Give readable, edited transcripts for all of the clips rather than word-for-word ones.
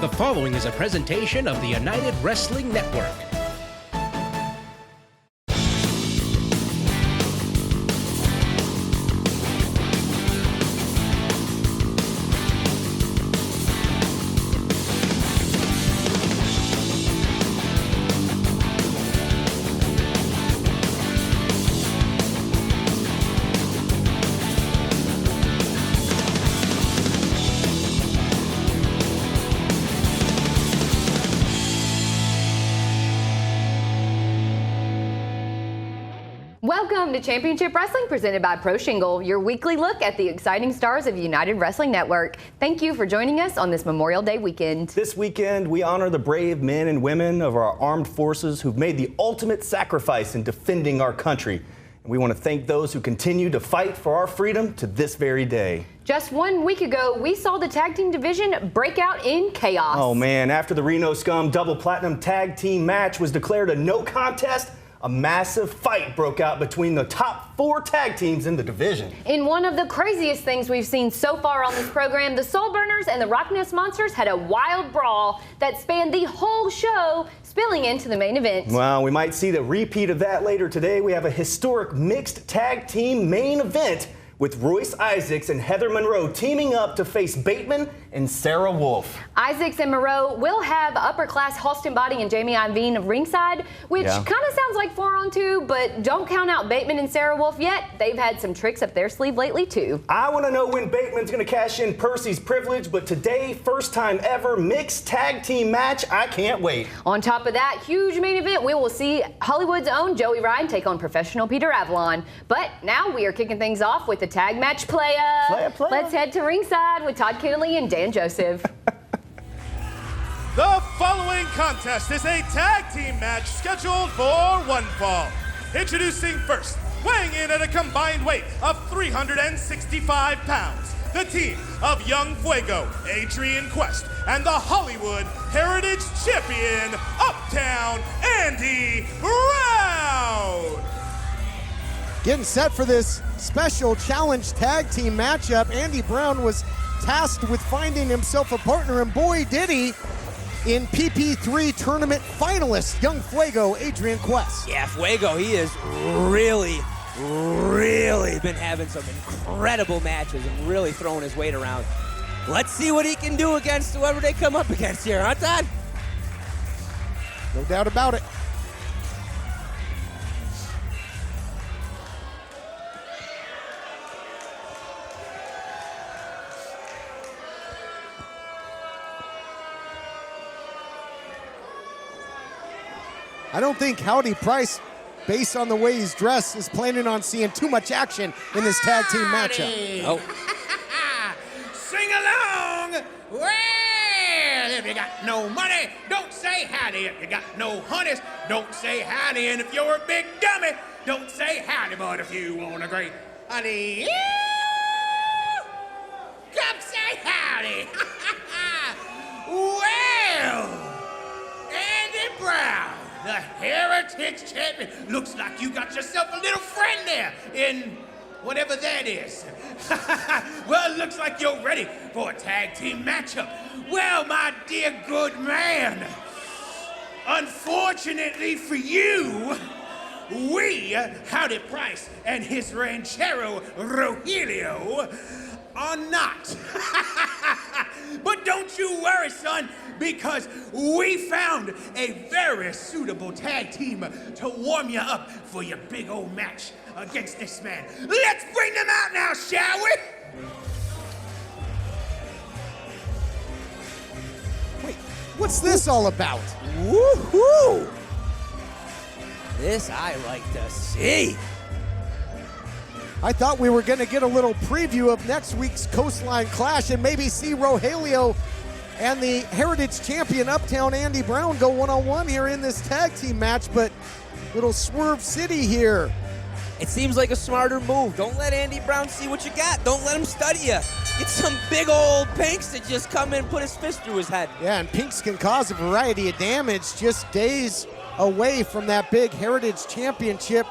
The following is a presentation of the United Wrestling Network. Welcome to Championship Wrestling presented by Pro Shingle, your weekly look at the exciting stars of United Wrestling Network. Thank you for joining us on this Memorial Day weekend. This weekend, we honor the brave men and women of our armed forces who've made the ultimate sacrifice in defending our country. And we want to thank those who continue to fight for our freedom to this very day. Just 1 week ago, we saw the tag team division break out in chaos. Oh man, after the Reno Scum double platinum tag team match was declared a no contest, a massive fight broke out between the top 4 tag teams in the division. In one of the craziest things we've seen so far on this program, the Soul Burners and the Rock Nest Monsters had a wild brawl that spanned the whole show, spilling into the main event. Well, we might see the repeat of that later today. We have a historic mixed tag team main event with Royce Isaace and Heather Monroe teaming up to face Bateman and Sarah Wolfe. Isaacs and Monroe will have upper-class Halston Body and Jamie Iovine ringside, which kind of sounds like 4-on-2, but don't count out Bateman and Sarah Wolfe yet. They've had some tricks up their sleeve lately, too. I want to know when Bateman's going to cash in Percy's privilege, but today, first time ever, mixed tag team match. I can't wait. On top of that huge main event, we will see Hollywood's own Joey Ryan take on professional Peter Avalon. But now we are kicking things off with the tag match playa. Let's head to ringside with Todd Kennelly and Dan Joseph. The following contest is a tag team match scheduled for one fall. Introducing first, weighing in at a combined weight of 365 pounds, the team of Young Fuego, Adrian Quest, and the Hollywood Heritage Champion, Uptown Andy Brown. Getting set for this special challenge tag team matchup. Andy Brown was tasked with finding himself a partner, and boy did he, in PP3 tournament finalist, Young Fuego, Adrian Quest. Yeah, Fuego, he has really been having some incredible matches and really throwing his weight around. Let's see what he can do against whoever they come up against here, huh, Todd? No doubt about it. I don't think Howdy Price, based on the way he's dressed, is planning on seeing too much action in this tag team matchup. Oh. Sing along! Well, if you got no money, don't say howdy. If you got no honeys, don't say howdy. And if you're a big dummy, don't say howdy. But if you want a great honey, come say howdy. Well, Andy Brown, the Heritage Champion. Looks like you got yourself a little friend there in whatever that is. Well, it looks like you're ready for a tag team matchup. Well, my dear good man, unfortunately for you, we, Howdy Price and his ranchero, Rogelio, are not. But don't you worry, son, because we found a very suitable tag team to warm you up for your big old match against this man. Let's bring them out now, shall we? Wait, what's this all about? Woohoo! This I like to see. I thought we were going to get a little preview of next week's Coastline Clash and maybe see Rogelio and the Heritage Champion Uptown Andy Brown go one-on-one here in this tag team match, but little Swerve City here. It seems like a smarter move. Don't let Andy Brown see what you got. Don't let him study you. Get some big old pinks that just come in and put his fist through his head. Yeah, and pinks can cause a variety of damage, just days away from that big Heritage Championship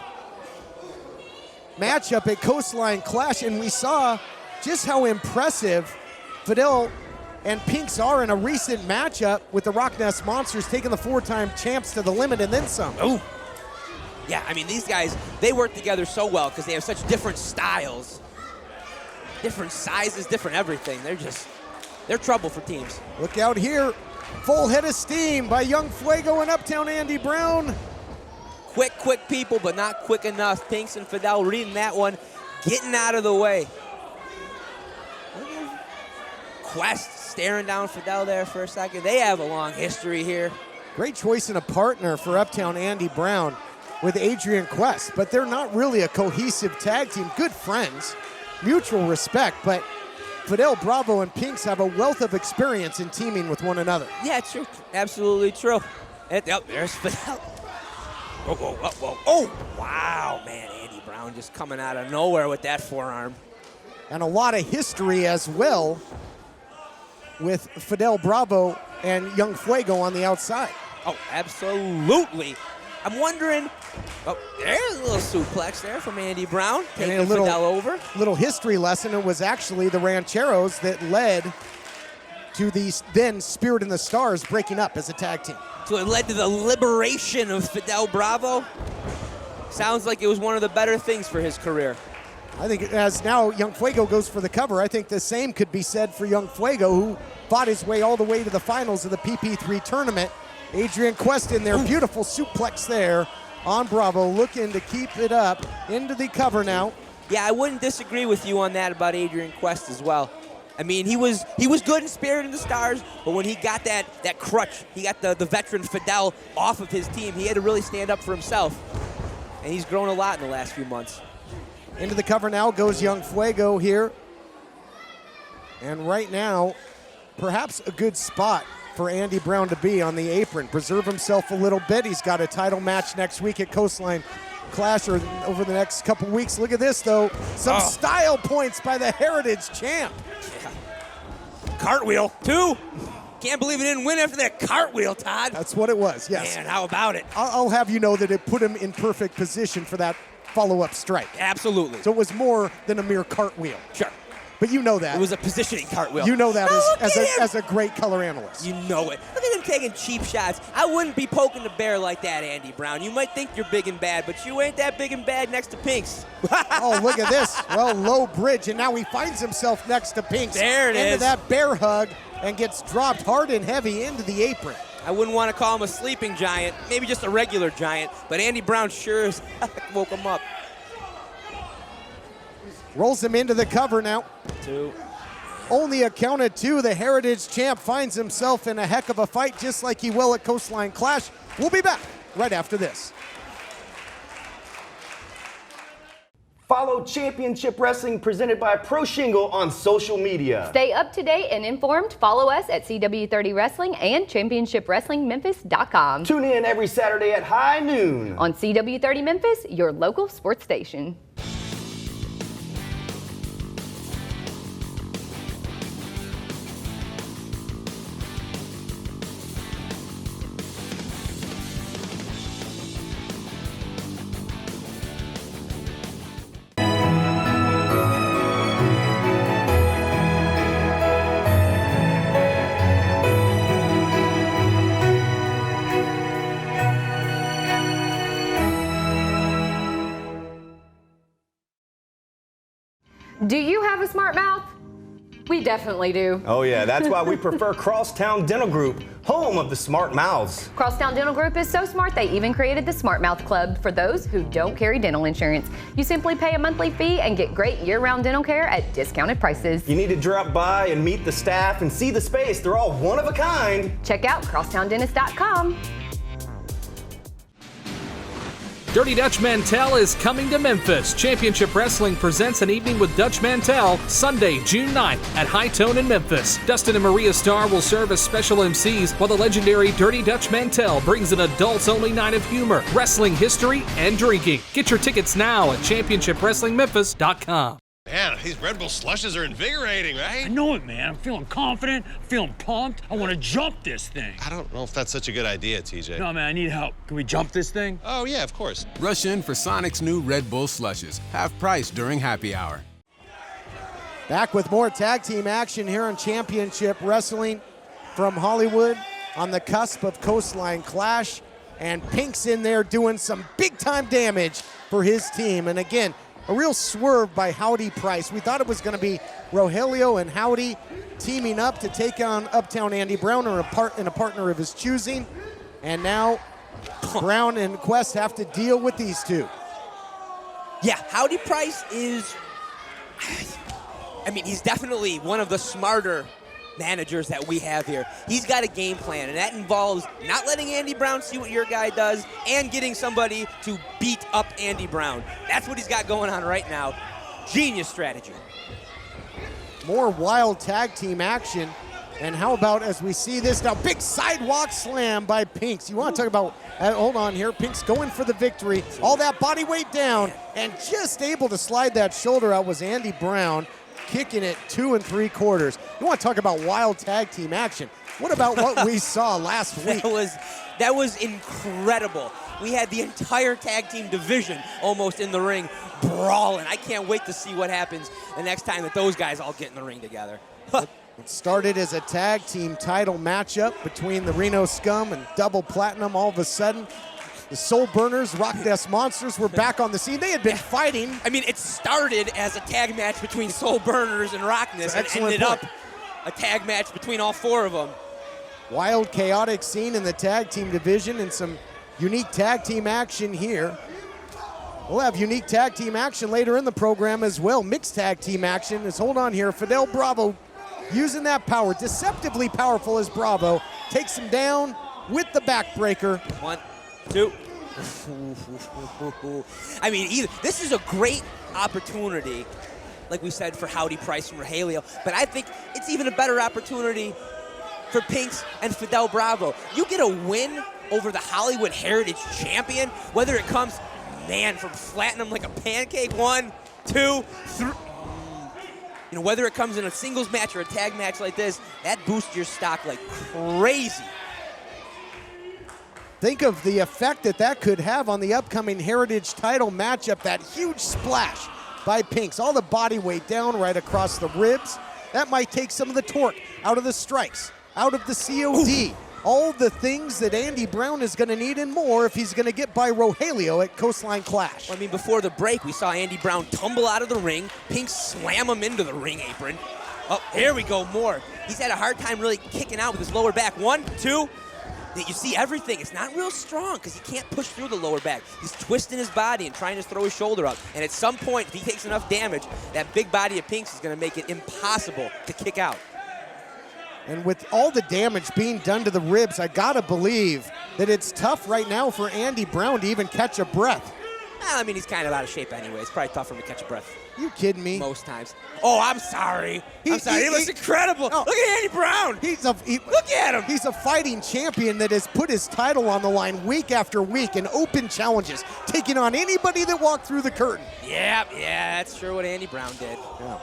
matchup at Coastline Clash, and we saw just how impressive Fidel and Pinks are in a recent matchup with the Rock Nest Monsters, taking the 4-time champs to the limit and then some. Oh. Yeah, I mean, these guys, they work together so well because they have such different styles, different sizes, different everything. They're trouble for teams. Look out here. Full head of steam by Young Fuego and Uptown Andy Brown. Quick people, but not quick enough. Pinks and Fidel reading that one, getting out of the way. Quest staring down Fidel there for a second. They have a long history here. Great choice in a partner for Uptown Andy Brown with Adrian Quest, but they're not really a cohesive tag team. Good friends, mutual respect, but Fidel Bravo and Pinks have a wealth of experience in teaming with one another. Yeah, true. Absolutely true. And, oh, there's Fidel. Whoa. Oh, wow, man. Andy Brown just coming out of nowhere with that forearm. And a lot of history as well with Fidel Bravo and Young Fuego on the outside. Oh, absolutely. I'm wondering, there's a little suplex there from Andy Brown, taking Fidel over. Little history lesson, it was actually the Rancheros that led to the then Spirit and the Stars breaking up as a tag team. So it led to the liberation of Fidel Bravo. Sounds like it was one of the better things for his career. I think as now Young Fuego goes for the cover, I think the same could be said for Young Fuego, who fought his way all the way to the finals of the PP3 tournament. Adrian Quest in there, beautiful suplex there on Bravo, looking to keep it up into the cover now. Yeah, I wouldn't disagree with you on that about Adrian Quest as well. I mean, he was good in Spirit and the Stars, but when he got that crutch, he got the veteran Fidel off of his team, he had to really stand up for himself. And he's grown a lot in the last few months. Into the cover now goes Young Fuego here. And right now, perhaps a good spot for Andy Brown to be on the apron, preserve himself a little bit. He's got a title match next week at Coastline Clash, or over the next couple weeks. Look at this, though. Some style points by the Heritage champ. Yeah. Cartwheel, 2. Can't believe he didn't win after that cartwheel, Todd. That's what it was, yes. Man, how about it? I'll have you know that it put him in perfect position for that follow-up strike. Absolutely. So it was more than a mere cartwheel. Sure. But you know that. It was a positioning cartwheel. You know that as a great color analyst. You know it. Look at him taking cheap shots. I wouldn't be poking the bear like that, Andy Brown. You might think you're big and bad, but you ain't that big and bad next to Pinks. Oh, look at this. Well, low bridge, and now he finds himself next to Pinks. There it is. Into that bear hug, and gets dropped hard and heavy into the apron. I wouldn't want to call him a sleeping giant, maybe just a regular giant, but Andy Brown sure as heck woke him up. Rolls him into the cover now. 2. Only a count of 2. The Heritage champ finds himself in a heck of a fight, just like he will at Coastline Clash. We'll be back right after this. Follow Championship Wrestling presented by Pro Shingle on social media. Stay up to date and informed. Follow us at CW30 Wrestling and ChampionshipWrestlingMemphis.com. Tune in every Saturday at high noon on CW30 Memphis, your local sports station. Do you have a smart mouth? We definitely do. Oh yeah, that's why we prefer Crosstown Dental Group, home of the smart mouths. Crosstown Dental Group is so smart they even created the Smart Mouth Club for those who don't carry dental insurance. You simply pay a monthly fee and get great year-round dental care at discounted prices. You need to drop by and meet the staff and see the space. They're all one of a kind. Check out crosstowndentist.com. Dirty Dutch Mantell is coming to Memphis. Championship Wrestling presents an evening with Dutch Mantell Sunday, June 9th at High Tone in Memphis. Dustin and Maria Starr will serve as special MCs, while the legendary Dirty Dutch Mantell brings an adults-only night of humor, wrestling history, and drinking. Get your tickets now at ChampionshipWrestlingMemphis.com. Man, these Red Bull slushes are invigorating, right? I know it, man. I'm feeling confident, I'm feeling pumped. I want to jump this thing. I don't know if that's such a good idea, TJ. No, man, I need help. Can we jump this thing? Oh, yeah, of course. Rush in for Sonic's new Red Bull slushes, half price during happy hour. Back with more tag team action here on Championship Wrestling from Hollywood on the cusp of Coastline Clash. And Pink's in there doing some big-time damage for his team. And again, a real swerve by Howdy Price. We thought it was going to be Rogelio and Howdy teaming up to take on Uptown Andy Brown or a partner of his choosing. And now Brown and Quest have to deal with these two. Yeah, Howdy Price is, he's definitely one of the smarter managers that we have here. He's got a game plan, and that involves not letting Andy Brown see what your guy does and getting somebody to beat up Andy Brown. That's what he's got going on right now. Genius strategy. More wild tag team action. And how about as we see this now, big sidewalk slam by Pinks. You want to talk about, hold on here, Pinks going for the victory. All that body weight down and just able to slide that shoulder out was Andy Brown, kicking it 2 3/4. You want to talk about wild tag team action. What about what we saw last week? That was incredible. We had the entire tag team division almost in the ring brawling. I can't wait to see what happens the next time that those guys all get in the ring together. It started as a tag team title matchup between the Reno Scum and Double Platinum. All of a sudden, the Soul Burners, Rock Nest Monsters were back on the scene. They had been fighting. It started as a tag match between Soul Burners and Rock Nest and ended up a tag match between all 4 of them. Wild, chaotic scene in the tag team division and some unique tag team action here. We'll have unique tag team action later in the program as well. Mixed tag team action is, hold on here, Fidel Bravo using that power, deceptively powerful as Bravo, takes him down with the backbreaker. 1, 2. This is a great opportunity, like we said, for Howdy Price and Rogelio, but I think it's even a better opportunity for Pinks and Fidel Bravo. You get a win over the Hollywood Heritage Champion, whether it comes, from flattening him like a pancake, 1, 2, 3. Whether it comes in a singles match or a tag match like this, that boosts your stock like crazy. Think of the effect that could have on the upcoming Heritage title matchup, that huge splash by Pinks. All the body weight down right across the ribs. That might take some of the torque out of the strikes, out of the COD. Ooh. All the things that Andy Brown is going to need and more if he's going to get by Rogelio at Coastline Clash. Before the break, we saw Andy Brown tumble out of the ring. Pinks slam him into the ring apron. Oh, here we go, more. He's had a hard time really kicking out with his lower back. 1, 2. You see everything. It's not real strong because he can't push through the lower back. He's twisting his body and trying to throw his shoulder up. And at some point, if he takes enough damage, that big body of Pinks is going to make it impossible to kick out. And with all the damage being done to the ribs, I gotta believe that it's tough right now for Andy Brown to even catch a breath. He's kind of out of shape anyway. It's probably tough for him to catch a breath. You kidding me? Most times. Oh, I'm sorry. He looks incredible. No. Look at Andy Brown. Look at him. He's a fighting champion that has put his title on the line week after week in open challenges, taking on anybody that walked through the curtain. Yeah, that's sure what Andy Brown did. Yeah.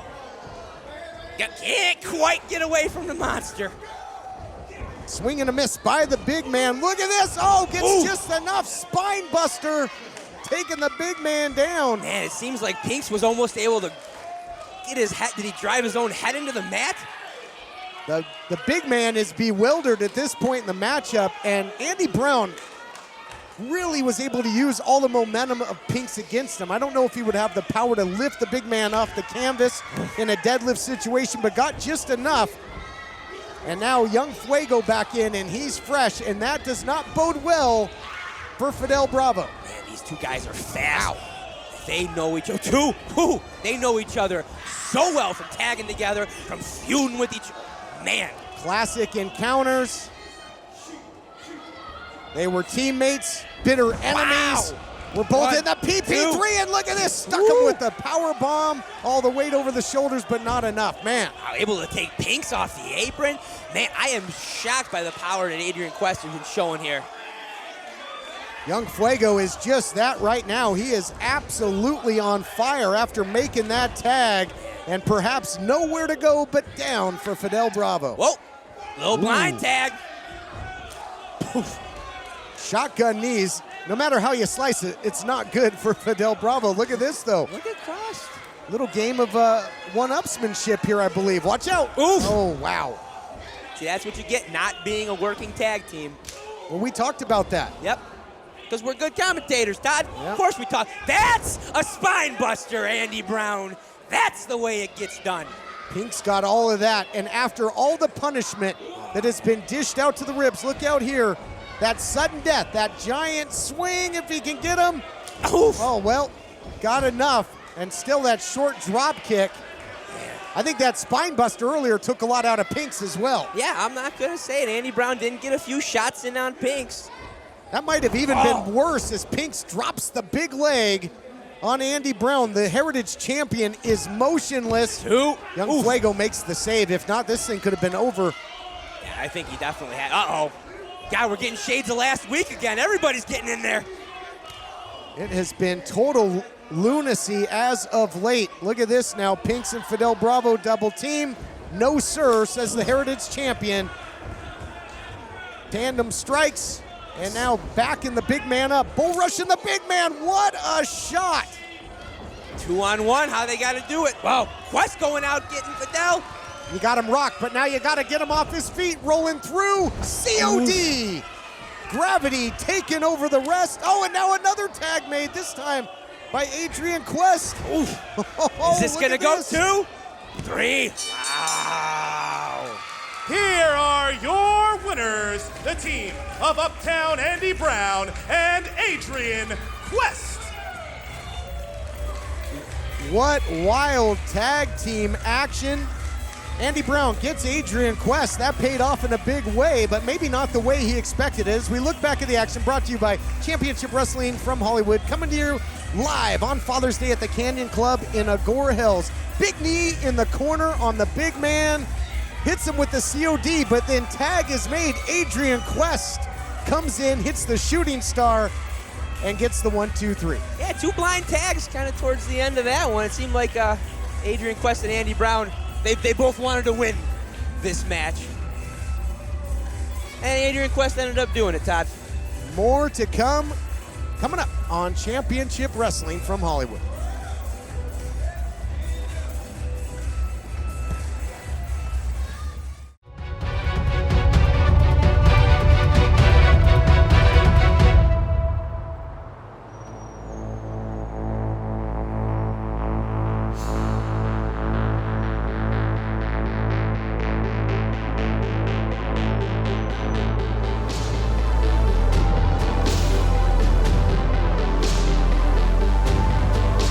Can't quite get away from the monster. Swing and a miss by the big man. Look at this. Oh, gets just enough. Spine buster. Taking the big man down. Man, it seems like Pinks was almost able to get his head. Did he drive his own head into the mat? The big man is bewildered at this point in the matchup, and Andy Brown really was able to use all the momentum of Pinks against him. I don't know if he would have the power to lift the big man off the canvas in a deadlift situation, but got just enough. And now Young Fuego back in, and he's fresh, and that does not bode well for Fidel Bravo. Man, these two guys are fast. They know each other. They know each other so well from tagging together, from feuding with each other. Man. Classic encounters. They were teammates, bitter enemies. Wow. We're both in the PP3, and look at this. Stuck him with the power bomb. All the weight over the shoulders, but not enough. Man. Able to take Pinks off the apron. Man, I am shocked by the power that Adrian Quest has been showing here. Young Fuego is just that right now. He is absolutely on fire after making that tag, and perhaps nowhere to go but down for Fidel Bravo. Whoa, little blind tag. Poof. Shotgun knees. No matter how you slice it, it's not good for Fidel Bravo. Look at this, though. Look at Quest. Little game of one-upsmanship here, I believe. Watch out. Oof. Oh, wow. See, that's what you get not being a working tag team. Well, we talked about that. Yep. Because we're good commentators, Todd. Yep. Of course we talk. That's a spine buster, Andy Brown. That's the way it gets done. Pink's got all of that, and after all the punishment that has been dished out to the ribs, look out here. That sudden death, that giant swing, if he can get him. Oof. Oh, well, got enough. And still that short drop kick. I think that spine buster earlier took a lot out of Pink's as well. Yeah, I'm not going to say it. Andy Brown didn't get a few shots in on Pink's. That might have even been worse as Pink's drops the big leg on Andy Brown. The Heritage champion is motionless. Young Fuego makes the save. If not, this thing could have been over. Yeah, I think he definitely had. Uh-oh. God, we're getting shades of last week again. Everybody's getting in there. It has been total lunacy as of late. Look at this now. Pink's and Fidel Bravo double team. No, sir, says the Heritage champion. Tandem strikes. And now backing the big man up. Bull rushing the big man. What a shot. 2-on-1, how they got to do it. Wow, Quest going out getting Fidel. You got him rocked, but now you got to get him off his feet. Rolling through. COD. Gravity taking over the rest. Oh, and now another tag made, this time by Adrian Quest. Is this going to go 2, 3? Wow. Here are your winners, the team of Uptown Andy Brown and Adrian Quest. What wild tag team action. Andy Brown gets Adrian Quest. That paid off in a big way, but maybe not the way he expected. As we look back at the action, brought to you by Championship Wrestling from Hollywood, coming to you live on Father's Day at the Canyon Club in Agora Hills. Big knee in the corner on the big man. Hits him with the COD, but then tag is made. Adrian Quest comes in, hits the shooting star, and gets the 1, 2, 3. Yeah, 2 blind tags kind of towards the end of that one. It seemed like Adrian Quest and Andy Brown, they both wanted to win this match. And Adrian Quest ended up doing it, Todd. More to come, coming up on Championship Wrestling from Hollywood.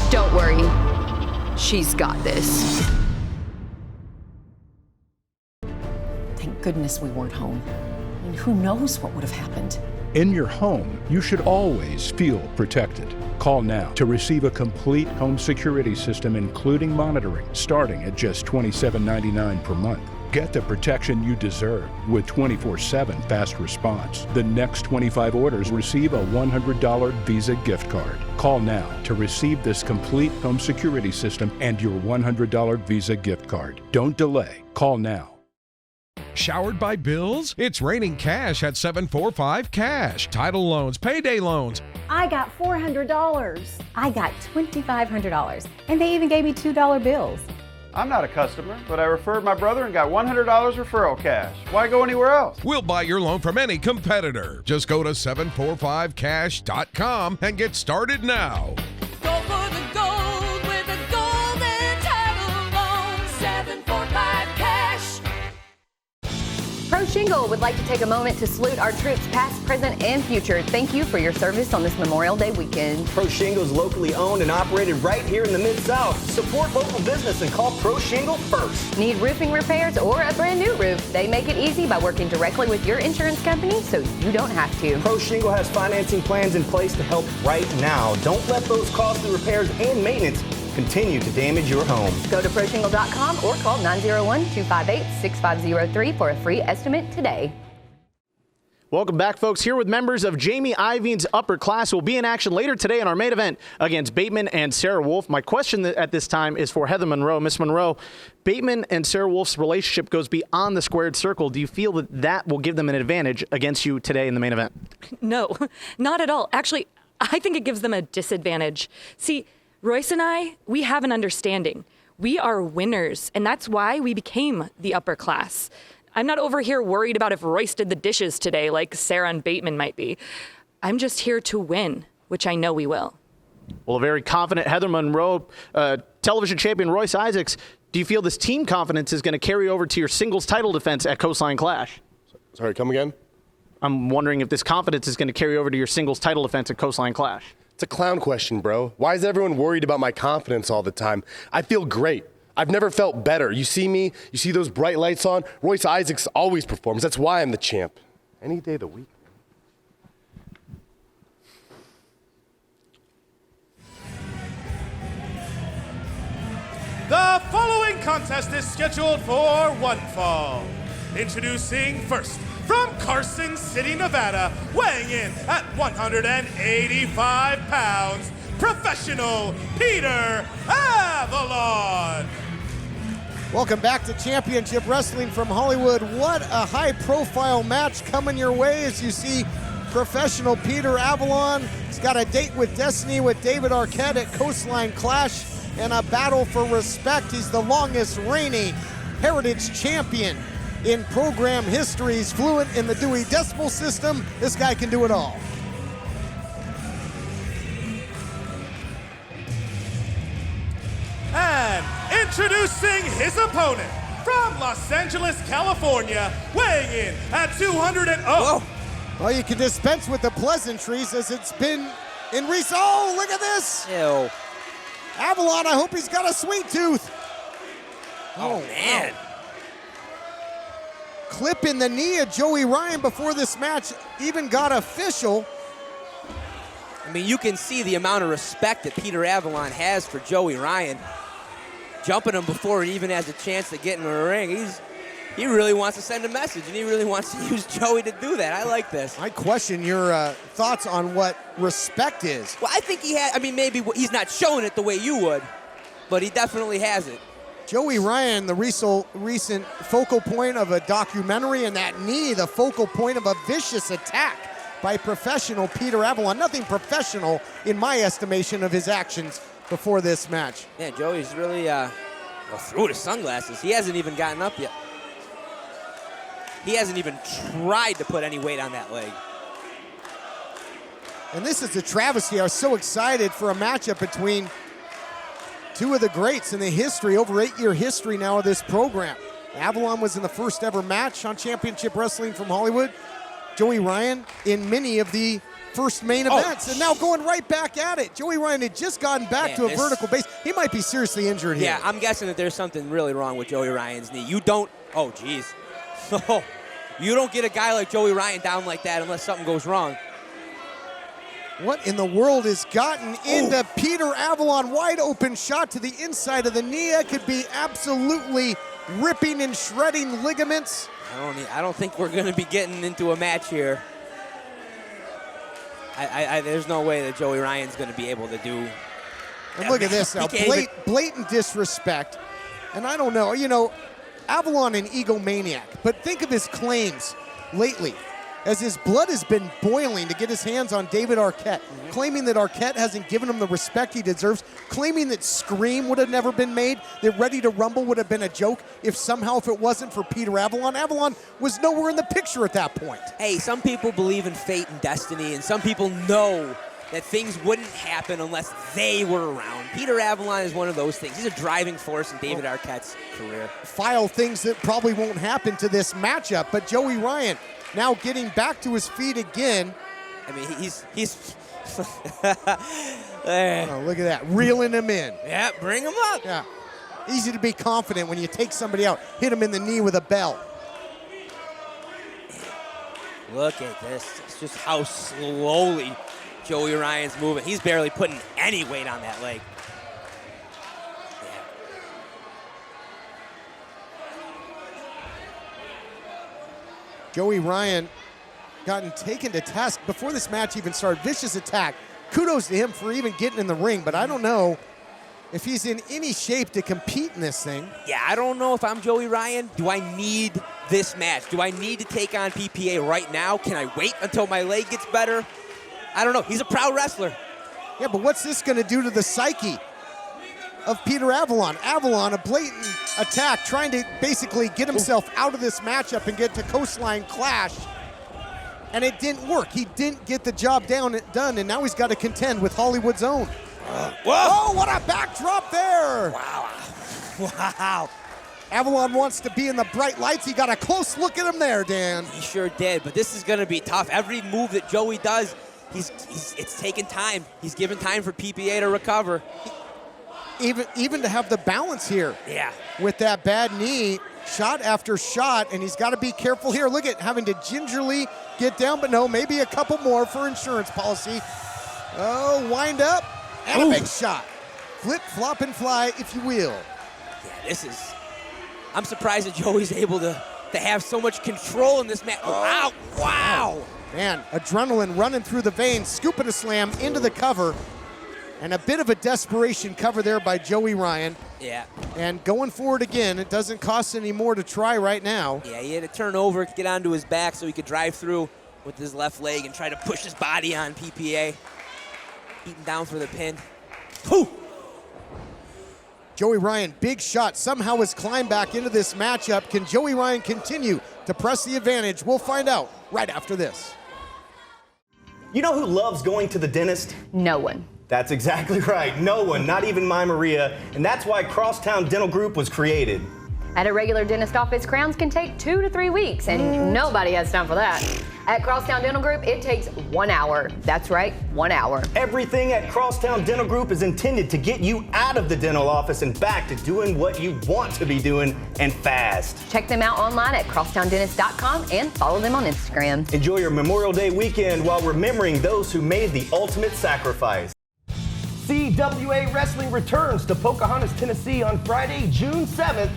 Don't worry, she's got this. Thank goodness we weren't home. I mean, who knows what would have happened? In your home, you should always feel protected. Call now to receive a complete home security system, including monitoring, starting at just $27.99 per month. Get the protection you deserve with 24/7 fast response. The next 25 orders receive a $100 Visa gift card. Call now to receive this complete home security system and your $100 Visa gift card. Don't delay. Call now. Showered by bills? It's raining cash at 745 Cash. Title loans, payday loans. I got $400. I got $2,500. And they even gave me $2 bills. I'm not a customer, but I referred my brother and got $100 referral cash. Why go anywhere else? We'll buy your loan from any competitor. Just go to 745cash.com and get started now. Go for the gold with a golden title loan. 745 Cash. Pro Shingle would like to take a moment to salute our troops past, present, and future. Thank you for your service on this Memorial Day weekend. Pro Shingle is locally owned and operated right here in the Mid-South. Support local business and call Pro Shingle first. Need roofing repairs or a brand new roof? They make it easy by working directly with your insurance company so you don't have to. Pro Shingle has financing plans in place to help right now. Don't let those costly repairs and maintenance continue to damage your home. Go to proshingle.com or call 901-258-6503 for a free estimate today. Welcome back, folks. Here with members of Jamie Iovines' upper class who will be in action later today in our main event against Bateman and Sarah Wolfe. My question at this time is for Heather Monroe. Miss Monroe, Bateman and Sarah Wolfe's relationship goes beyond the squared circle. Do you feel that that will give them an advantage against you today in the main event? No, not at all. Actually, I think it gives them a disadvantage. See, Royce and I, we have an understanding. We are winners, and that's why we became the upper class. I'm not over here worried about if Royce did the dishes today like Sarah and Bateman might be. I'm just here to win, which I know we will. Well, a very confident Heather Monroe, television champion Royce Isaace. Do you feel this team confidence is going to carry over to your singles title defense at Coastline Clash? Sorry, come again? I'm wondering if this confidence is going to carry over to your singles title defense at Coastline Clash. It's a clown question, bro. Why is everyone worried about my confidence all the time? I feel great. I've never felt better. You see me, you see those bright lights on? Royce Isaace always performs. That's why I'm the champ. Any day of the week. The following contest is scheduled for one fall. Introducing first, from Carson City, Nevada, weighing in at 185 pounds, professional Peter Avalon. Welcome back to Championship Wrestling from Hollywood. What a high-profile match coming your way as you see professional Peter Avalon. He's got a date with destiny with David Arquette at Coastline Clash and a battle for respect. He's the longest reigning Heritage Champion in program history. He's fluent in the Dewey Decimal System. This guy can do it all. And introducing his opponent from Los Angeles, California, weighing in at 200 and... Oh! Well, you can dispense with the pleasantries as it's been in recent... Oh, look at this! Ew. Avalon, I hope he's got a sweet tooth. Oh, man. Wow. Clip in the knee of Joey Ryan before this match even got official. I mean, you can see the amount of respect that Peter Avalon has for Joey Ryan. Jumping him before he even has a chance to get in the ring. He really wants to send a message, and he really wants to use Joey to do that. I like this. I question your thoughts on what respect is. Well, I think he had, I mean, maybe he's not showing it the way you would, but he definitely has it. Joey Ryan, the recent focal point of a documentary, and that knee, the focal point of a vicious attack by professional Peter Avalon. Nothing professional in my estimation of his actions before this match. Yeah, Joey's really through his sunglasses. He hasn't even gotten up yet. He hasn't even tried to put any weight on that leg. And this is a travesty. I was so excited for a matchup between two of the greats in the history, over 8-year history now of this program. Avalon was in the first ever match on Championship Wrestling from Hollywood. Joey Ryan in many of the first main events, and now going right back at it. Joey Ryan had just gotten back to a vertical base. He might be seriously injured here. Yeah, I'm guessing that there's something really wrong with Joey Ryan's knee. You don't, oh geez. You don't get a guy like Joey Ryan down like that unless something goes wrong. What in the world has gotten into Peter Avalon? Wide open shot to the inside of the knee. That could be absolutely ripping and shredding ligaments. I don't think we're going to be getting into a match here. There's no way that Joey Ryan's going to be able to do. And look at this now, blatant disrespect. And I don't know, you know, Avalon an egomaniac, but think of his claims lately as his blood has been boiling to get his hands on David Arquette, claiming that Arquette hasn't given him the respect he deserves, claiming that Scream would have never been made, that Ready to Rumble would have been a joke if it wasn't for Peter Avalon. Avalon was nowhere in the picture at that point. Hey, some people believe in fate and destiny, and some people know that things wouldn't happen unless they were around. Peter Avalon is one of those things. He's a driving force in David Arquette's career. File things that probably won't happen to this matchup, but Joey Ryan now getting back to his feet again. I mean, he's oh, look at that, reeling him in. Yeah, bring him up. Yeah, easy to be confident when you take somebody out, hit him in the knee with a belt. Look at this. It's just how slowly Joey Ryan's moving. He's barely putting any weight on that leg. Yeah. Joey Ryan gotten taken to task before this match even started. Vicious attack. Kudos to him for even getting in the ring, but I don't know if he's in any shape to compete in this thing. Yeah, I don't know if I'm Joey Ryan. Do I need this match? Do I need to take on PPA right now? Can I wait until my leg gets better? I don't know. He's a proud wrestler. Yeah, but what's this going to do to the psyche of Peter Avalon. Avalon, a blatant attack, trying to basically get himself out of this matchup and get to Coastline Clash. And it didn't work. He didn't get the job done, and now he's got to contend with Hollywood's own. Whoa, what a backdrop there! Wow. Avalon wants to be in the bright lights. He got a close look at him there, Dan. He sure did, but this is going to be tough. Every move that Joey does, it's taking time. He's given time for PPA to recover. Even to have the balance here. Yeah. With that bad knee, shot after shot, and he's got to be careful here. Look at having to gingerly get down, but no, maybe a couple more for insurance policy. Oh, wind up, and a big shot. Flip, flop, and fly, if you will. Yeah, I'm surprised that Joey's able to have so much control in this match. Wow. Man, adrenaline running through the veins, scooping a slam into the cover. And a bit of a desperation cover there by Joey Ryan. Yeah. And going forward again, it doesn't cost any more to try right now. Yeah, he had to turn over, get onto his back so he could drive through with his left leg and try to push his body on PPA. Beaten down for the pin. Whew. Joey Ryan, big shot, somehow has climbed back into this matchup. Can Joey Ryan continue to press the advantage? We'll find out right after this. You know who loves going to the dentist? No one. That's exactly right. No one, not even my Maria. And that's why Crosstown Dental Group was created. At a regular dentist office, crowns can take 2 to 3 weeks, and nobody has time for that. At Crosstown Dental Group, it takes 1 hour. That's right, 1 hour. Everything at Crosstown Dental Group is intended to get you out of the dental office and back to doing what you want to be doing, and fast. Check them out online at crosstowndentist.com and follow them on Instagram. Enjoy your Memorial Day weekend while remembering those who made the ultimate sacrifice. CWA Wrestling returns to Pocahontas, Tennessee on Friday, June 7th.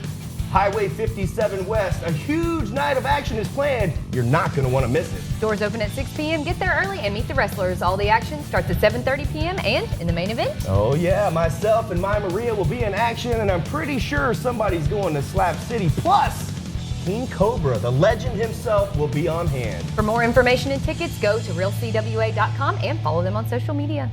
Highway 57 West. A huge night of action is planned. You're not going to want to miss it. Doors open at 6 p.m. Get there early and meet the wrestlers. All the action starts at 7:30 p.m. and in the main event. Oh yeah, myself and my Maria will be in action, and I'm pretty sure somebody's going to Slap City. Plus, King Cobra, the legend himself, will be on hand. For more information and tickets, go to realcwa.com and follow them on social media.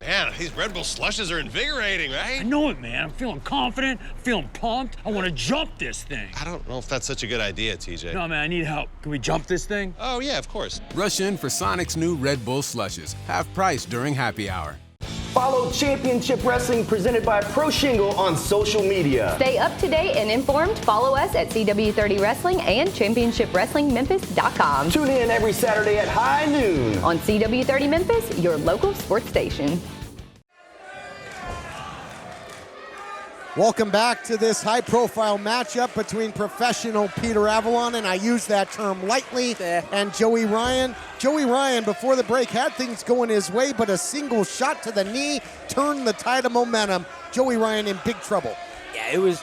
Man, these Red Bull slushes are invigorating, right? I know it, man. I'm feeling confident, feeling pumped. I want to jump this thing. I don't know if that's such a good idea, TJ. No, man, I need help. Can we jump this thing? Oh, yeah, of course. Rush in for Sonic's new Red Bull slushes. Half price during happy hour. Follow Championship Wrestling presented by Pro Shingle on social media. Stay up to date and informed. Follow us at CW30 Wrestling and ChampionshipWrestlingMemphis.com. Tune in every Saturday at high noon on CW30 Memphis, your local sports station. Welcome back to this high-profile matchup between professional Peter Avalon, and I use that term lightly, and Joey Ryan. Joey Ryan, before the break, had things going his way, but a single shot to the knee turned the tide of momentum. Joey Ryan in big trouble. Yeah, it was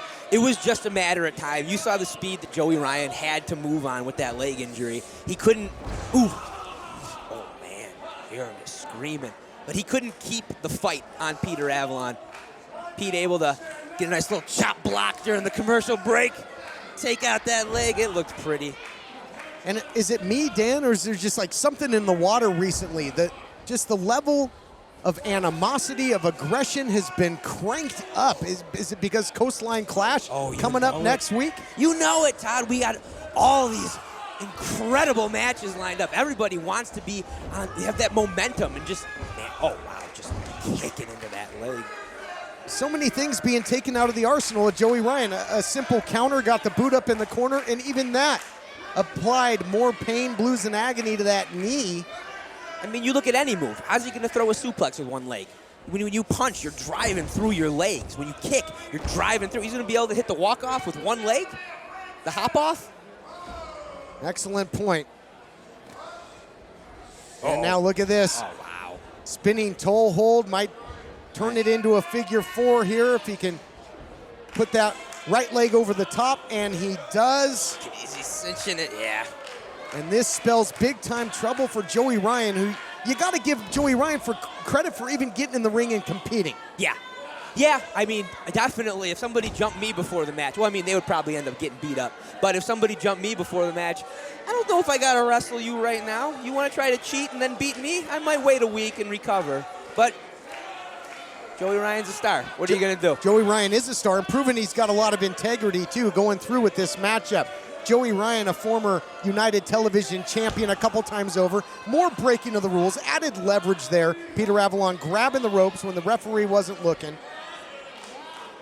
just a matter of time. You saw the speed that Joey Ryan had to move on with that leg injury. He couldn't, oh man, you hear him just screaming. But he couldn't keep the fight on Peter Avalon. Pete able to get a nice little chop block during the commercial break, take out that leg. It looked pretty. And is it me, Dan, or is there just like something in the water recently that just the level of animosity, of aggression has been cranked up? Is it because Coastline Clash coming up next week? You know it, Todd. We got all these incredible matches lined up. Everybody wants to be on. We have that momentum and just, man, oh wow, just kicking into that leg. So many things being taken out of the arsenal of Joey Ryan. A simple counter got the boot up in the corner, and even that applied more pain, blues, and agony to that knee. I mean, you look at any move. How's he going to throw a suplex with one leg? When you punch, you're driving through your legs. When you kick, you're driving through. He's going to be able to hit the walk-off with one leg? The hop-off? Excellent point. And now look at this. Oh, wow. Spinning toe hold might turn it into a figure four here if he can put that right leg over the top, and he does. Is he cinching it? Yeah. And this spells big-time trouble for Joey Ryan, who you got to give Joey Ryan for credit for even getting in the ring and competing. Yeah. Yeah, I mean, definitely. If somebody jumped me before the match, well, I mean, they would probably end up getting beat up. But if somebody jumped me before the match, I don't know if I got to wrestle you right now. You want to try to cheat and then beat me? I might wait a week and recover. But Joey Ryan's a star. What are you going to do? Joey Ryan is a star, and proven he's got a lot of integrity, too, going through with this matchup. Joey Ryan, a former United Television champion a couple times over. More breaking of the rules, added leverage there. Peter Avalon grabbing the ropes when the referee wasn't looking,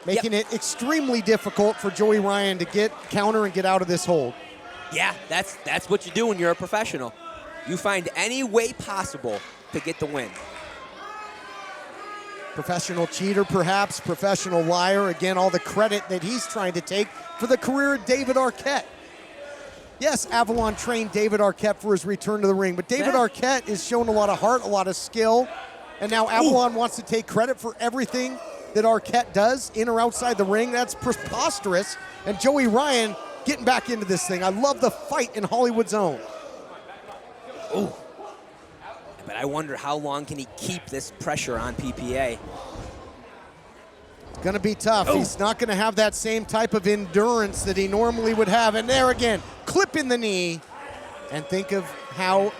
making it extremely difficult for Joey Ryan to get counter and get out of this hold. Yeah, that's what you do when you're a professional. You find any way possible to get the win. Professional cheater, perhaps, professional liar. Again, all the credit that he's trying to take for the career of David Arquette. Yes, Avalon trained David Arquette for his return to the ring, but David Arquette has shown a lot of heart, a lot of skill, and now Avalon wants to take credit for everything that Arquette does in or outside the ring. That's preposterous. And Joey Ryan getting back into this thing. I love the fight in Hollywood's own. Ooh. But I wonder how long can he keep this pressure on PPA? Going to be tough. He's not going to have that same type of endurance that he normally would have. And there again, clip in the knee. And think of how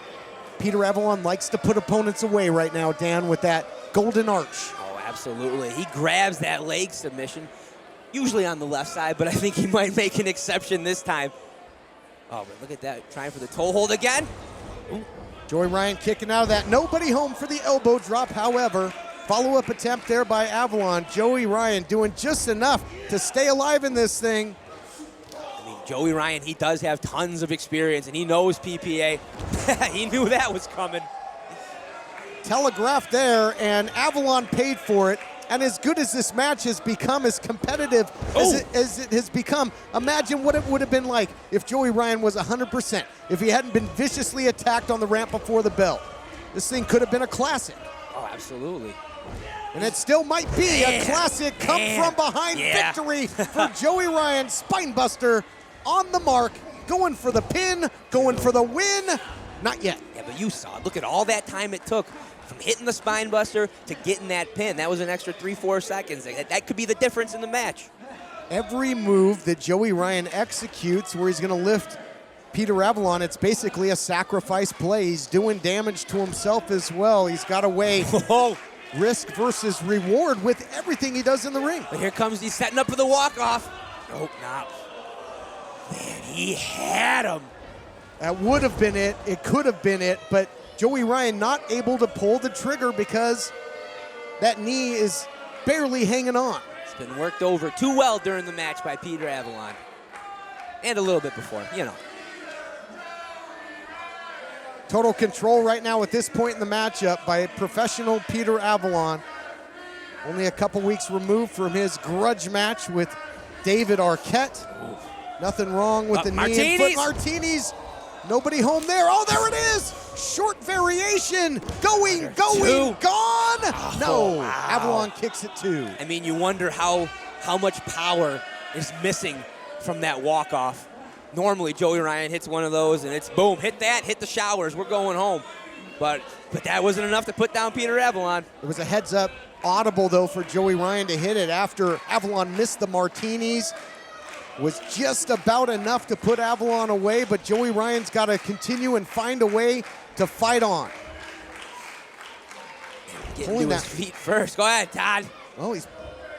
Peter Avalon likes to put opponents away right now, Dan, with that golden arch. Oh, absolutely. He grabs that leg submission, usually on the left side, but I think he might make an exception this time. Oh, but look at that. Trying for the toe hold again. Ooh. Joey Ryan kicking out of that. Nobody home for the elbow drop, however. Follow-up attempt there by Avalon. Joey Ryan doing just enough to stay alive in this thing. I mean, Joey Ryan, he does have tons of experience, and he knows PPA. He knew that was coming. Telegraphed there, and Avalon paid for it. And as good as this match has become, as competitive as it has become, imagine what it would have been like if Joey Ryan was 100%, if he hadn't been viciously attacked on the ramp before the bell. This thing could have been a classic. Oh, absolutely. And it still might be a classic come-from-behind victory for Joey Ryan. Spinebuster on the mark, going for the pin, going for the win. Not yet. Yeah, but you saw it. Look at all that time it took from hitting the spinebuster to getting that pin. That was an extra 3-4 seconds. That could be the difference in the match. Every move that Joey Ryan executes where he's going to lift Peter Avalon, it's basically a sacrifice play. He's doing damage to himself as well. He's got to weigh risk versus reward with everything he does in the ring. But here comes, he's setting up for the walk-off. Nope, not. Man, he had him. That would have been it. It could have been it, but Joey Ryan not able to pull the trigger because that knee is barely hanging on. It's been worked over too well during the match by Peter Avalon. And a little bit before, you know. Total control right now at this point in the matchup by professional Peter Avalon. Only a couple weeks removed from his grudge match with David Arquette. Nothing wrong with the knee and foot. Martinis. Nobody home there. Oh, there it is. Short variation. Going, gone. No. Wow. Avalon kicks it too. I mean, you wonder how much power is missing from that walk-off. Normally, Joey Ryan hits one of those, and it's boom, hit that, hit the showers, we're going home. But that wasn't enough to put down Peter Avalon. It was a heads-up audible, though, for Joey Ryan to hit it after Avalon missed the martinis. Was just about enough to put Avalon away, but Joey Ryan's got to continue and find a way to fight on. Getting to his feet first. Go ahead, Todd. Oh, he's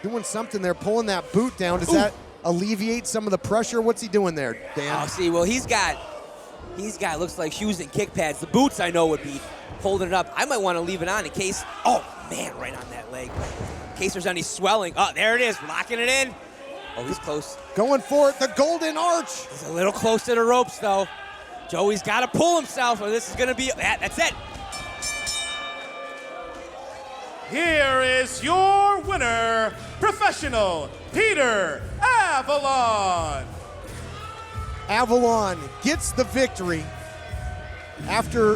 doing something there, pulling that boot down. Does that alleviate some of the pressure? What's he doing there, Dan? Oh, see, well, he's got looks like shoes and kick pads. The boots, I know, would be holding it up. I might want to leave it on in case, oh, man, right on that leg. In case there's any swelling. Oh, there it is, locking it in. Oh, he's close. Going for it, the golden arch. He's a little close to the ropes, though. Joey's got to pull himself, or this is going to be, that's it. Here is your winner, professional Peter Avalon. Avalon gets the victory after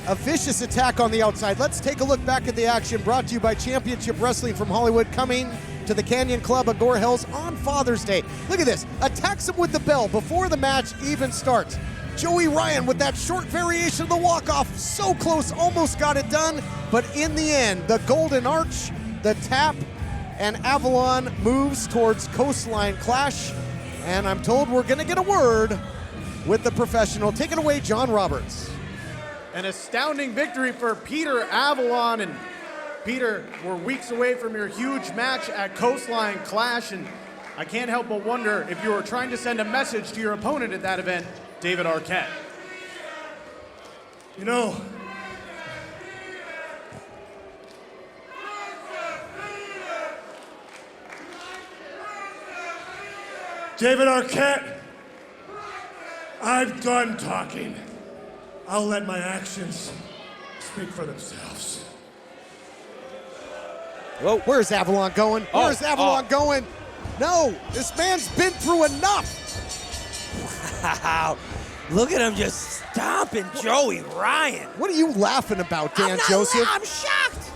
a vicious attack on the outside. Let's take a look back at the action brought to you by Championship Wrestling from Hollywood, coming to the Canyon Club of Gore Hills on Father's Day. Look at this, attacks him with the bell before the match even starts. Joey Ryan with that short variation of the walk-off, so close, almost got it done, but in the end, the golden arch, the tap, and Avalon moves towards Coastline Clash, and I'm told we're gonna get a word with the professional. Take it away, John Roberts. An astounding victory for Peter Avalon, and Peter, we're weeks away from your huge match at Coastline Clash, and I can't help but wonder if you were trying to send a message to your opponent at that event, David Arquette. You know, David Arquette, I'm done talking. I'll let my actions speak for themselves. Whoa. Where's Avalon going? Where's Avalon going? No, this man's been through enough. Wow. Look at him just stomping Joey Ryan. What are you laughing about, Dan Joseph? I'm shocked.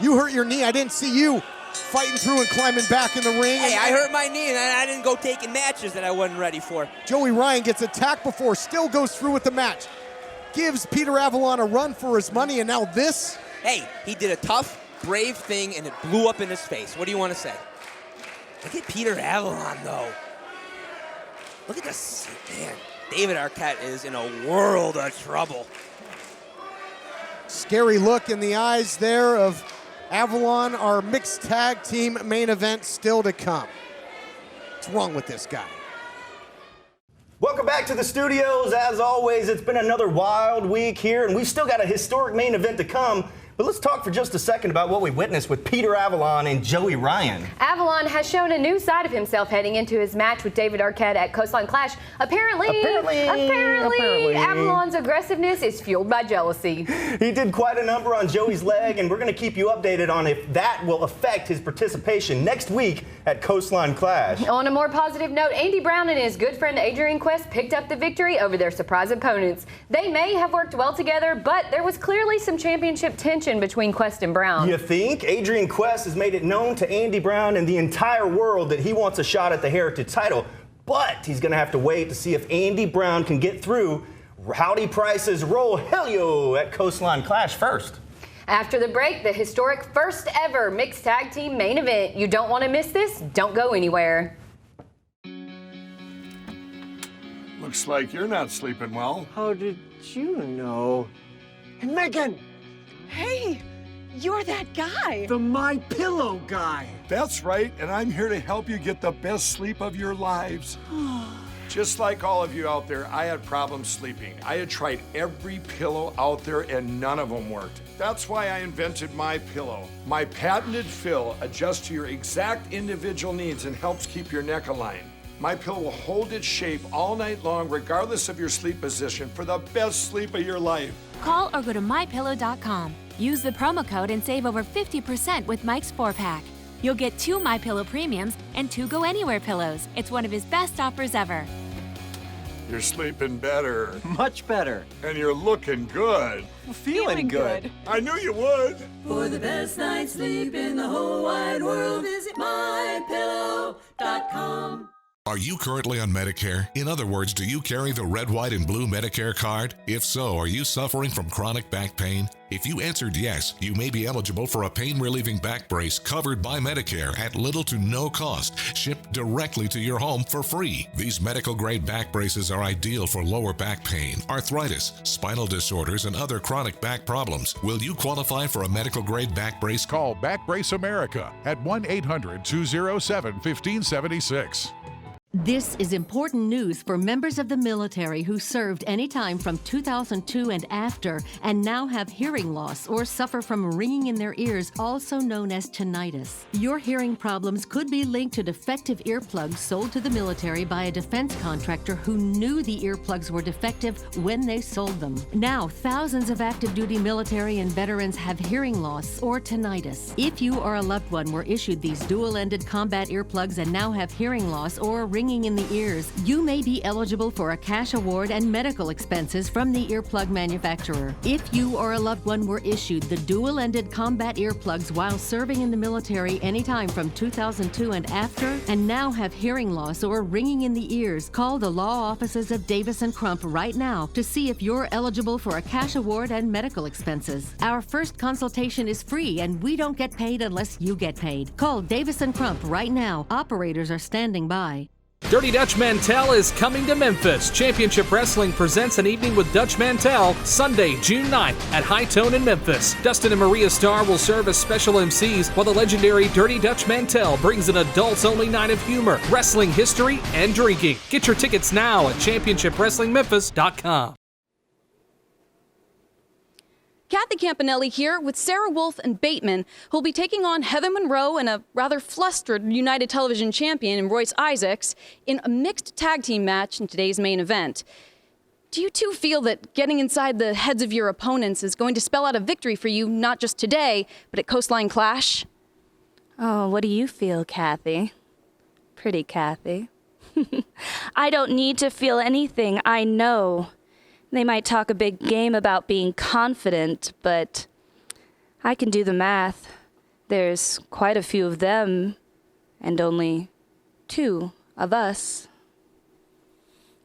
You hurt your knee. I didn't see you fighting through and climbing back in the ring. Hey, I hurt my knee, and I didn't go taking matches that I wasn't ready for. Joey Ryan gets attacked before, still goes through with the match. Gives Peter Avalon a run for his money, and now this? Hey, he did a tough, brave thing, and it blew up in his face. What do you want to say? Look at Peter Avalon, though. Look at this, man. David Arquette is in a world of trouble. Scary look in the eyes there of Avalon, our mixed tag team main event still to come. What's wrong with this guy? Welcome back to the studios. As always, it's been another wild week here, and we've still got a historic main event to come. But let's talk for just a second about what we witnessed with Peter Avalon and Joey Ryan. Avalon has shown a new side of himself heading into his match with David Arquette at Coastline Clash. Apparently, Avalon's aggressiveness is fueled by jealousy. He did quite a number on Joey's leg, and we're going to keep you updated on if that will affect his participation next week at Coastline Clash. On a more positive note, Andy Brown and his good friend Adrian Quest picked up the victory over their surprise opponents. They may have worked well together, but there was clearly some championship tension between Quest and Brown. You think? Adrian Quest has made it known to Andy Brown and the entire world that he wants a shot at the Heritage title, but he's going to have to wait to see if Andy Brown can get through Howdy Price's Rogelio at Coastline Clash first. After the break, the historic first ever mixed tag team main event. You don't want to miss this? Don't go anywhere. Looks like you're not sleeping well. How did you know? And Megan! Hey, you're that guy. The My Pillow guy. That's right, and I'm here to help you get the best sleep of your lives. Just like all of you out there, I had problems sleeping. I had tried every pillow out there and none of them worked. That's why I invented My Pillow. My patented fill adjusts to your exact individual needs and helps keep your neck aligned. My Pillow will hold its shape all night long, regardless of your sleep position, for the best sleep of your life. Call or go to MyPillow.com. Use the promo code and save over 50% with Mike's 4-pack. You'll get 2 MyPillow premiums and 2 Go Anywhere pillows. It's one of his best offers ever. You're sleeping better. Much better. And you're looking good. Feeling good. I knew you would. For the best night's sleep in the whole wide world, visit MyPillow.com. Are you currently on Medicare? In other words, do you carry the red, white, and blue Medicare card? If so, are you suffering from chronic back pain? If you answered yes, you may be eligible for a pain-relieving back brace covered by Medicare at little to no cost, shipped directly to your home for free. These medical-grade back braces are ideal for lower back pain, arthritis, spinal disorders, and other chronic back problems. Will you qualify for a medical-grade back brace? Call Back Brace America at 1-800-207-1576. This is important news for members of the military who served anytime from 2002 and after and now have hearing loss or suffer from ringing in their ears, also known as tinnitus. Your hearing problems could be linked to defective earplugs sold to the military by a defense contractor who knew the earplugs were defective when they sold them. Now, thousands of active duty military and veterans have hearing loss or tinnitus. If you or a loved one were issued these dual-ended combat earplugs and now have hearing loss or ringing in the ears, you may be eligible for a cash award and medical expenses from the earplug manufacturer. If you or a loved one were issued the dual-ended combat earplugs while serving in the military anytime from 2002 and after, and now have hearing loss or ringing in the ears, call the law offices of Davis & Crump right now to see if you're eligible for a cash award and medical expenses. Our first consultation is free, and we don't get paid unless you get paid. Call Davis & Crump right now. Operators are standing by. Dirty Dutch Mantell is coming to Memphis. Championship Wrestling presents an evening with Dutch Mantell Sunday, June 9th at High Tone in Memphis. Dustin and Maria Starr will serve as special MCs, while the legendary Dirty Dutch Mantell brings an adults-only night of humor, wrestling history, and drinking. Get your tickets now at ChampionshipWrestlingMemphis.com. Kathy Campanelli here with Sarah Wolfe and Bateman, who'll be taking on Heather Monroe and a rather flustered United Television champion Royce Isaace in a mixed tag team match in today's main event. Do you two feel that getting inside the heads of your opponents is going to spell out a victory for you, not just today, but at Coastline Clash? Oh, what do you feel, Kathy? Pretty Kathy. I don't need to feel anything, I know. They might talk a big game about being confident, but I can do the math. There's quite a few of them, and only 2 of us.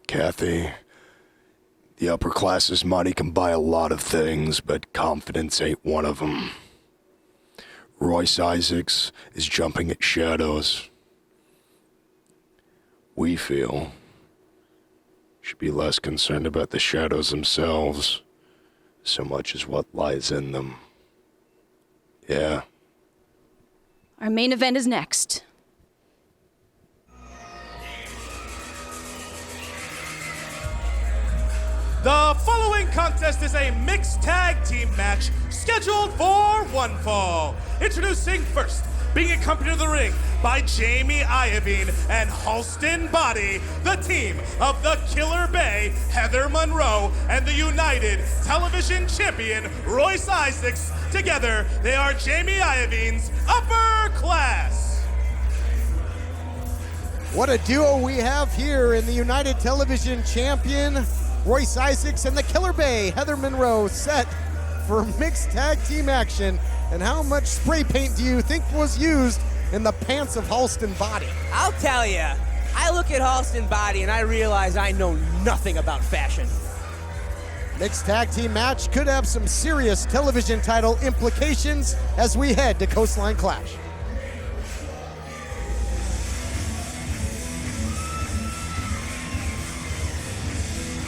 Kathy, the upper class's money can buy a lot of things, but confidence ain't one of them. Royce Isaace is jumping at shadows. We feel should be less concerned about the shadows themselves so much as what lies in them. Yeah. Our main event is next. The following contest is a mixed tag team match scheduled for one fall. Introducing first, being accompanied to the ring by Jamie Iovine and Halston Body, the team of the Killer Bay, Heather Monroe, and the United Television Champion, Royce Isaace. Together, they are Jamie Iovine's Upper Class. What a duo we have here in the United Television Champion, Royce Isaace, and the Killer Bay, Heather Monroe, set for mixed tag team action. And how much spray paint do you think was used in the pants of Halston Body? I'll tell you, I look at Halston Body and I realize I know nothing about fashion. Mixed tag team match could have some serious television title implications as we head to Coastline Clash.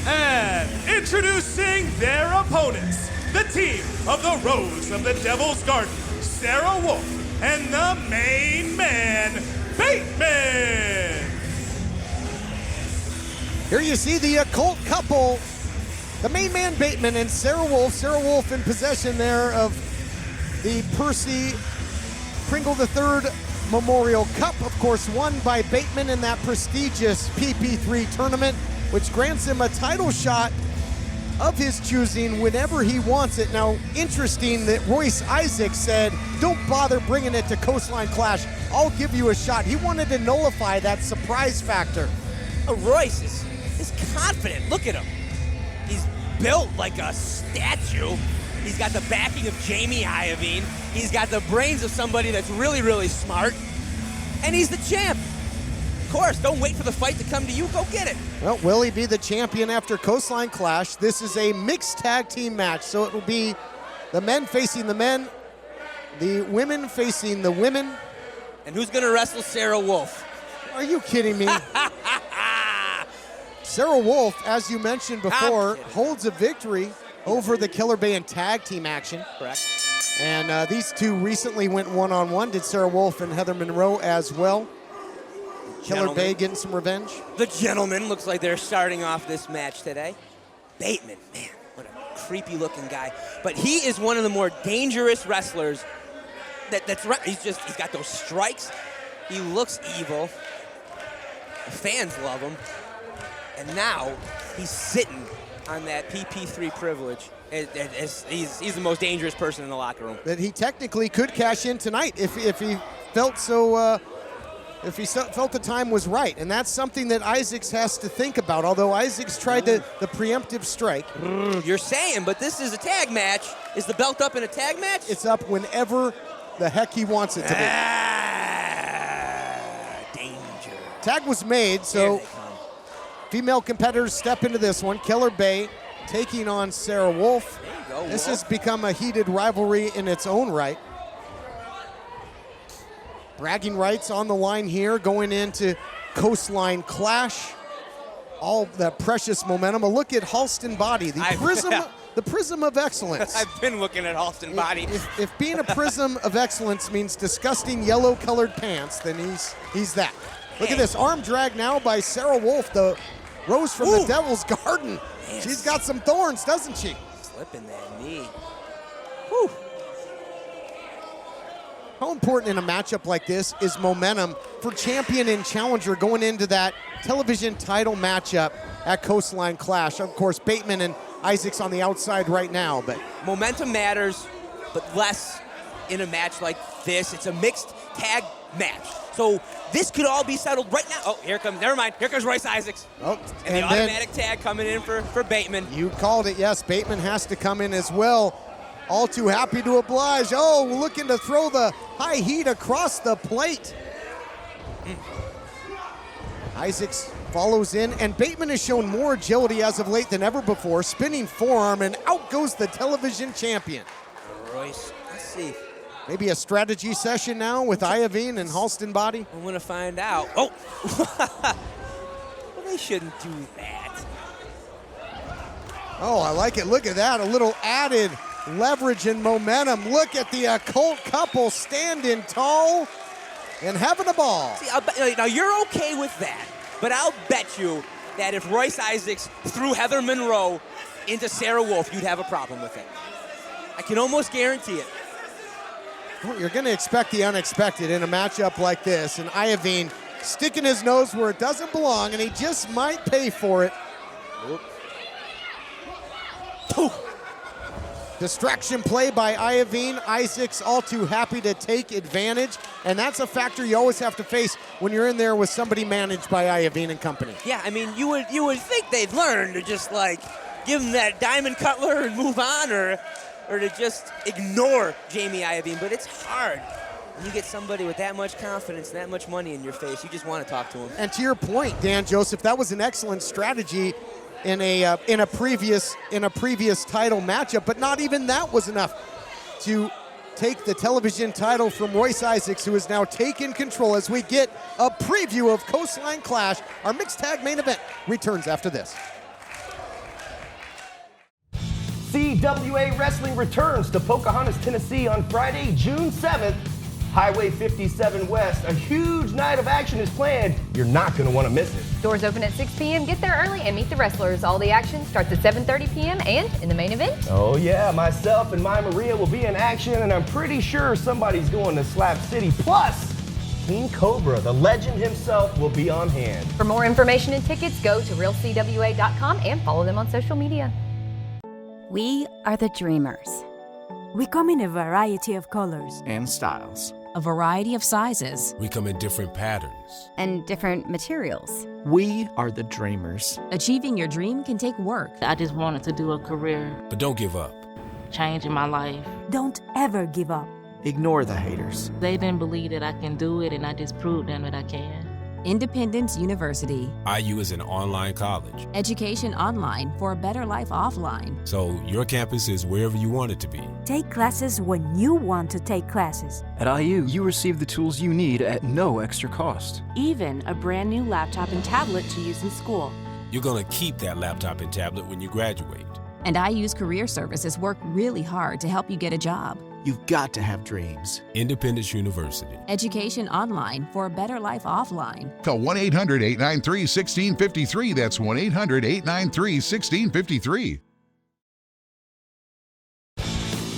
And introducing their opponents, the team of the Rose of the Devil's Garden, Sarah Wolfe, and the main man, Bateman. Here you see the occult couple, the main man Bateman and Sarah Wolfe. Sarah Wolfe in possession there of the Percy Pringle III Memorial Cup, of course won by Bateman in that prestigious PP3 tournament, which grants him a title shot of his choosing whenever he wants it. Now, interesting that Royce Isaace said, don't bother bringing it to Coastline Clash. I'll give you a shot. He wanted to nullify that surprise factor. Royce is confident. Look at him. He's built like a statue. He's got the backing of Jamie Iovine. He's got the brains of somebody that's really, really smart. And he's the champ. Of course, don't wait for the fight to come to you. Go get it. Well, will he be the champion after Coastline Clash? This is a mixed tag team match, so it will be the men facing the men, the women facing the women. And who's going to wrestle Sarah Wolfe? Are you kidding me? Sarah Wolfe, as you mentioned before, holds a victory over the Killer Bay in tag team action. Correct. And these two recently went one-on-one, did Sarah Wolfe and Heather Monroe as well. Killer Bay getting some revenge. The gentlemen looks like they're starting off this match today. Bateman, man, what a creepy looking guy. But he is one of the more dangerous wrestlers. He's got those strikes. He looks evil. The fans love him. And now he's sitting on that PP3 privilege. He's the most dangerous person in the locker room. That he technically could cash in tonight if he felt so. If he felt the time was right. And that's something that Isaacs has to think about, although Isaacs tried the preemptive strike. You're saying, but this is a tag match. Is the belt up in a tag match? It's up whenever the heck he wants it to be. Danger. Tag was made, so female competitors step into this one. Killer Bay taking on Sarah Wolfe. This has become a heated rivalry in its own right. Bragging rights on the line here, going into Coastline Clash. All that precious momentum. A look at Halston Body, the prism of excellence. I've been looking at Halston Body. If being a prism of excellence means disgusting yellow-colored pants, then he's that. Look at this arm drag now by Sarah Wolfe, the rose from the Devil's Garden. Yes. She's got some thorns, doesn't she? Slipping that knee. Whew. How important in a matchup like this is momentum for champion and challenger going into that television title matchup at Coastline Clash? Of course, Bateman and Isaacs on the outside right now, but momentum matters, but less in a match like this. It's a mixed tag match. So this could all be settled right now. Oh, never mind. Here comes Royce Isaacs. Oh, and the automatic tag coming in for Bateman. You called it, yes. Bateman has to come in as well. All too happy to oblige. Oh, looking to throw the high heat across the plate. Isaacs follows in, and Bateman has shown more agility as of late than ever before. Spinning forearm, and out goes the television champion. Royce, let's see. Maybe a strategy session now with Iovine and Halston Body? I'm going to find out. Oh! Well, they shouldn't do that. Oh, I like it. Look at that. A little added leverage and momentum. Look at the occult couple standing tall and having a ball. See, now, you're okay with that, but I'll bet you that if Royce Isaacs threw Heather Monroe into Sarah Wolfe, you'd have a problem with it. I can almost guarantee it. Well, you're going to expect the unexpected in a matchup like this, and Iovine sticking his nose where it doesn't belong, and he just might pay for it. Distraction play by Iovine. Isaacs all too happy to take advantage, and that's a factor you always have to face when you're in there with somebody managed by Iovine and company. Yeah, I mean, you would think they'd learn to just like give him that diamond cutler and move on, or to just ignore Jamie Iovine, but it's hard. When you get somebody with that much confidence, that much money in your face, you just want to talk to him. And to your point, Dan Joseph, that was an excellent strategy in a previous title matchup, but not even that was enough to take the television title from Royce Isaacs, who has now taken control as we get a preview of Coastline Clash. Our mixed tag main event returns after this. CWA Wrestling returns to Pocahontas, Tennessee on Friday, June 7th. Highway 57 West. A huge night of action is planned. You're not going to want to miss it. Doors open at 6 p.m. Get there early and meet the wrestlers. All the action starts at 7:30 p.m. and in the main event. Oh yeah, myself and my Maria will be in action, and I'm pretty sure somebody's going to Slap City. Plus, King Cobra, the legend himself, will be on hand. For more information and tickets, go to realcwa.com and follow them on social media. We are the Dreamers. We come in a variety of colors and styles. A variety of sizes. We come in different patterns. And different materials. We are the Dreamers. Achieving your dream can take work. I just wanted to do a career. But don't give up. Changing my life. Don't ever give up. Ignore the haters. They didn't believe that I can do it, and I just proved them that I can. Independence University. IU is an online college. Education online for a better life offline. So your campus is wherever you want it to be. Take classes when you want to take classes. At IU, you receive the tools you need at no extra cost. Even a brand new laptop and tablet to use in school. You're going to keep that laptop and tablet when you graduate. And IU's career services work really hard to help you get a job. You've got to have dreams. Independence University. Education online for a better life offline. Call 1-800-893-1653. That's 1-800-893-1653.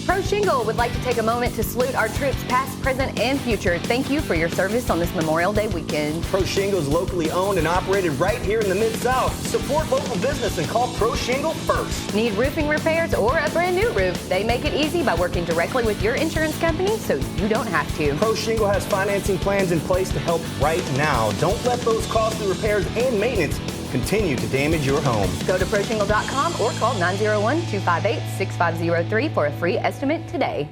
Pro Shingle would like to take a moment to salute our troops past, present, and future. Thank you for your service on this Memorial Day weekend. Pro Shingle is locally owned and operated right here in the Mid-South. Support local business and call Pro Shingle first. Need roofing repairs or a brand new roof? They make it easy by working directly with your insurance company so you don't have to. Pro Shingle has financing plans in place to help right now. Don't let those costly repairs and maintenance continue to damage your home. Go to ProShingle.com or call 901-258-6503 for a free estimate today.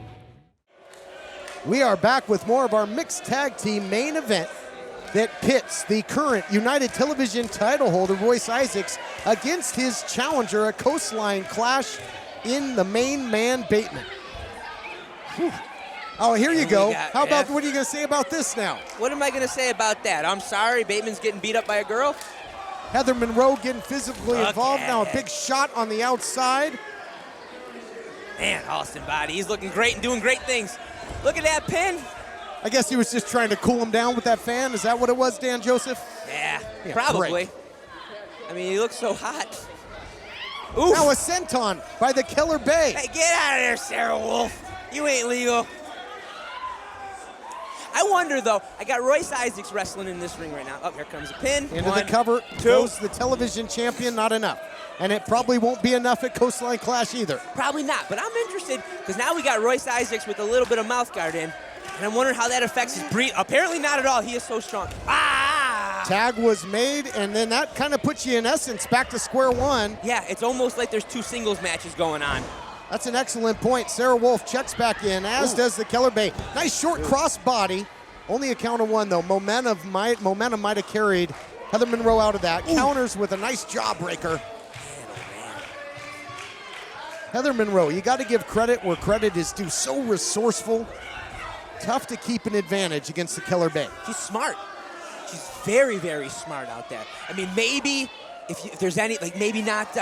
We are back with more of our mixed tag team main event that pits the current United Television title holder, Royce Isaacs, against his challenger, a Coastline Clash in the main man, Bateman. Whew. Oh, here you go. How about, yeah. what are you going to say about this now? What am I going to say about that? I'm sorry, Bateman's getting beat up by a girl. Heather Monroe getting physically involved now. A big shot on the outside. Man, Austin Body, he's looking great and doing great things. Look at that pin. I guess he was just trying to cool him down with that fan. Is that what it was, Dan Joseph? Yeah, probably. Great. I mean, he looks so hot. Oof. Now a senton by the Killer Bay. Hey, get out of there, Sarah Wolfe. You ain't legal. I wonder, though, I got Royce Isaacs wrestling in this ring right now. Oh, here comes a pin. Into the cover goes the television champion, not enough. And it probably won't be enough at Coastline Clash either. Probably not, but I'm interested because now we got Royce Isaacs with a little bit of mouth guard in. And I'm wondering how that affects his breathing. Apparently not at all. He is so strong. Ah! Tag was made, and then that kind of puts you, in essence, back to square one. Yeah, it's almost like there's two singles matches going on. That's an excellent point. Sarah Wolfe checks back in, as does the Killer Bay. Nice short cross body. Only a count of one, though. Momentum might have carried Heather Monroe out of that. Counters with a nice jawbreaker. Heather Monroe, you got to give credit where credit is due. So resourceful. Tough to keep an advantage against the Killer Bay. She's smart. She's very, very smart out there. I mean, maybe if there's any, like maybe not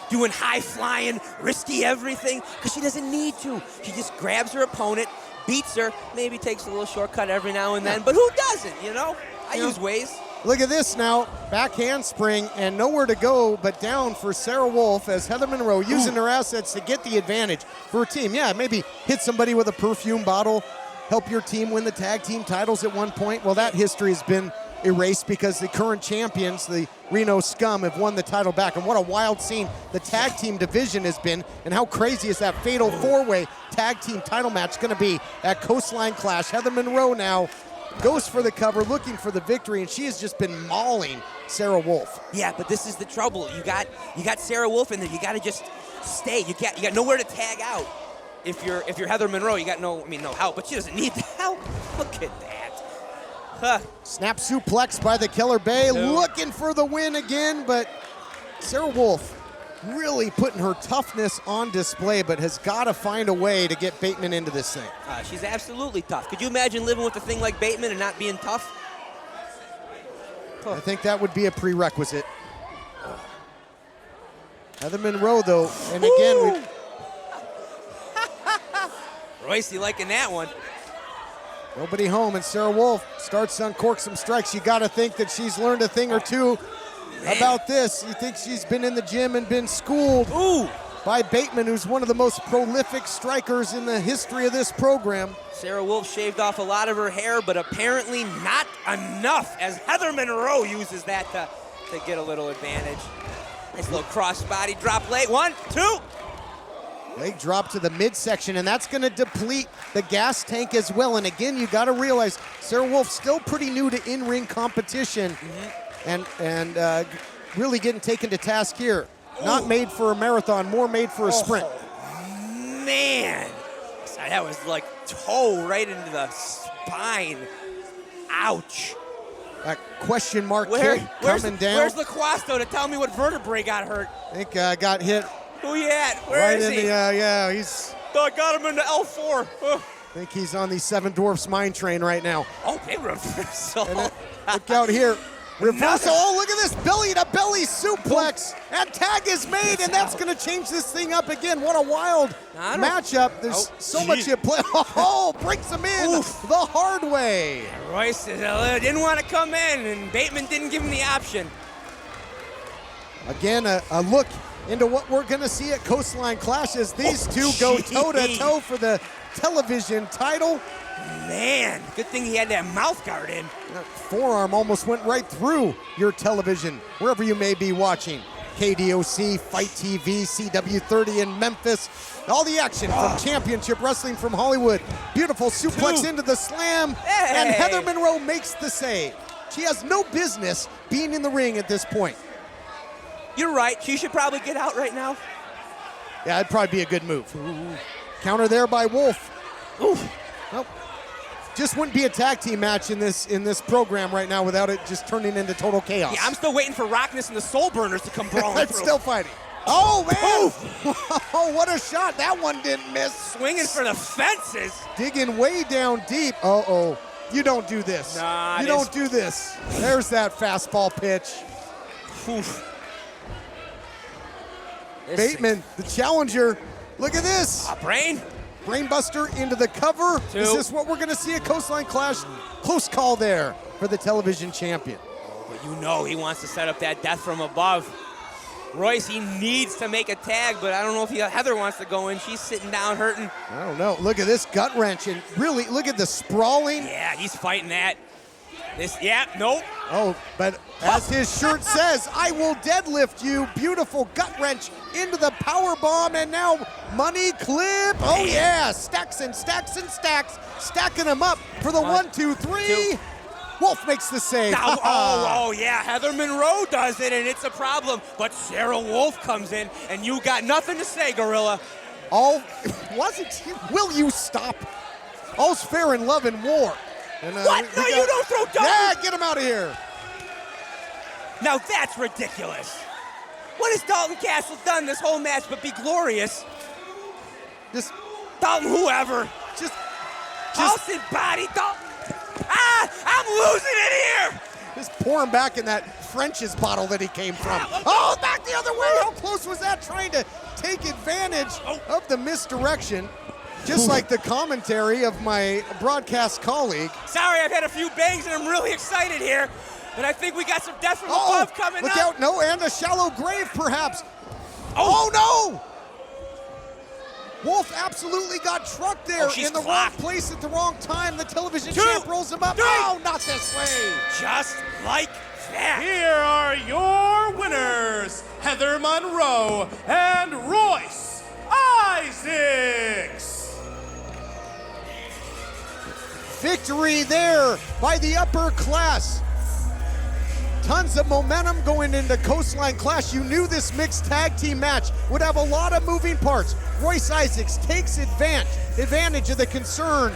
doing high flying, risky everything, because she doesn't need to. She just grabs her opponent, beats her, maybe takes a little shortcut every now and then, but who doesn't, you know? I use ways. Look at this now, back handspring and nowhere to go but down for Sarah Wolfe as Heather Monroe using her assets to get the advantage for her team. Yeah, maybe hit somebody with a perfume bottle, help your team win the tag team titles at one point. Well, that history has been erased because the current champions, the Reno Scum, have won the title back. And what a wild scene the tag team division has been, and how crazy is that fatal four-way tag team title match going to be at Coastline Clash. Heather Monroe now goes for the cover, looking for the victory, and she has just been mauling Sarah Wolfe. Yeah, but this is the trouble. You got Sarah Wolfe in there. You got to just stay. You got nowhere to tag out. If you're Heather Monroe, you got no help, but she doesn't need the help. Look at that. Huh. Snap suplex by the Killer Bay, looking for the win again, but Sarah Wolfe really putting her toughness on display, but has got to find a way to get Bateman into this thing. She's absolutely tough. Could you imagine living with a thing like Bateman and not being tough? I think that would be a prerequisite. Heather Monroe, though, and again, Royce, you liking that one? Nobody home, and Sarah Wolfe starts to uncork some strikes. You got to think that she's learned a thing or two about this. You think she's been in the gym and been schooled by Bateman, who's one of the most prolific strikers in the history of this program. Sarah Wolfe shaved off a lot of her hair, but apparently not enough, as Heather Monroe uses that to get a little advantage. Nice little crossbody drop leg. 1, 2. Leg drop to the midsection, and that's going to deplete the gas tank as well. And again, you got to realize Sarah Wolfe still pretty new to in-ring competition, and really getting taken to task here. Not made for a marathon, more made for a sprint. Man, that was like toe right into the spine. Ouch. That question mark kick coming down. Where's LaQuasto to tell me what vertebrae got hurt? I think got hit. Who you at? Where is he? Yeah, he's... I got him into L4. I think he's on the Seven Dwarfs mine train right now. Oh, big reversal. Look out here. Reversal. Oh, look at this belly-to-belly suplex. And tag is made, and that's going to change this thing up again. What a wild matchup. There's so much at play. Oh, breaks him in the hard way. Royce didn't want to come in, and Bateman didn't give him the option. Again, a look into what we're going to see at Coastline Clash as these two go toe-to-toe for the television title. Man, good thing he had that mouth guard in. That forearm almost went right through your television, wherever you may be watching. KDOC, Fight TV, CW30 in Memphis. All the action from Championship Wrestling from Hollywood. Beautiful suplex into the slam, and Heather Monroe makes the save. She has no business being in the ring at this point. You're right. She should probably get out right now. Yeah, it'd probably be a good move. Counter there by Wolfe. Nope. Just wouldn't be a tag team match in this program right now without it just turning into total chaos. Yeah, I'm still waiting for Rockness and the Soul Burners to come brawling through. Still fighting. Oh, man! Oh, what a shot. That one didn't miss. Swinging for the fences. Digging way down deep. Uh-oh. You don't do this. Nah, you don't do this. There's that fastball pitch. Oof. Bateman, the challenger. Look at this. Brainbuster into the cover. Two. Is this what we're going to see at Coastline Clash? Close call there for the television champion. But you know he wants to set up that death from above. Royce, he needs to make a tag, but I don't know if Heather wants to go in. She's sitting down hurting. I don't know. Look at this gut wrench, and really, look at the sprawling. Yeah, he's fighting that. Nope. Oh, but as his shirt says, I will deadlift you. Beautiful gut wrench into the power bomb, and now money clip. Oh yeah, stacks and stacks and stacks, stacking them up for the 1, 2, 3. Wolfe makes the save. Now, oh yeah, Heather Monroe does it, and it's a problem. But Sarah Wolfe comes in, and you got nothing to say, Gorilla. Will you stop? All's fair in love and war. And, what? No, you don't throw Dalton. Yeah, get him out of here. Now that's ridiculous. What has Dalton Castle done this whole match but be glorious? Just Dalton, whoever. Just Austin body, Dalton. I'm losing it here. Just pour him back in that French's bottle that he came from. Oh, back the other way. How close was that? Trying to take advantage of the misdirection. Just like the commentary of my broadcast colleague. Sorry, I've had a few bangs and I'm really excited here. But I think we got some death from above coming look up. Out. No, and a shallow grave perhaps. Oh no! Wolfe absolutely got trucked there in the wrong place at the wrong time. The television champ rolls him up. Oh, not this way. Just like that. Here are your winners, Heather Monroe and Royce Isaace. Victory there by the upper class. Tons of momentum going into Coastline Clash. You knew this mixed tag team match would have a lot of moving parts. Royce Isaacs takes advantage of the concern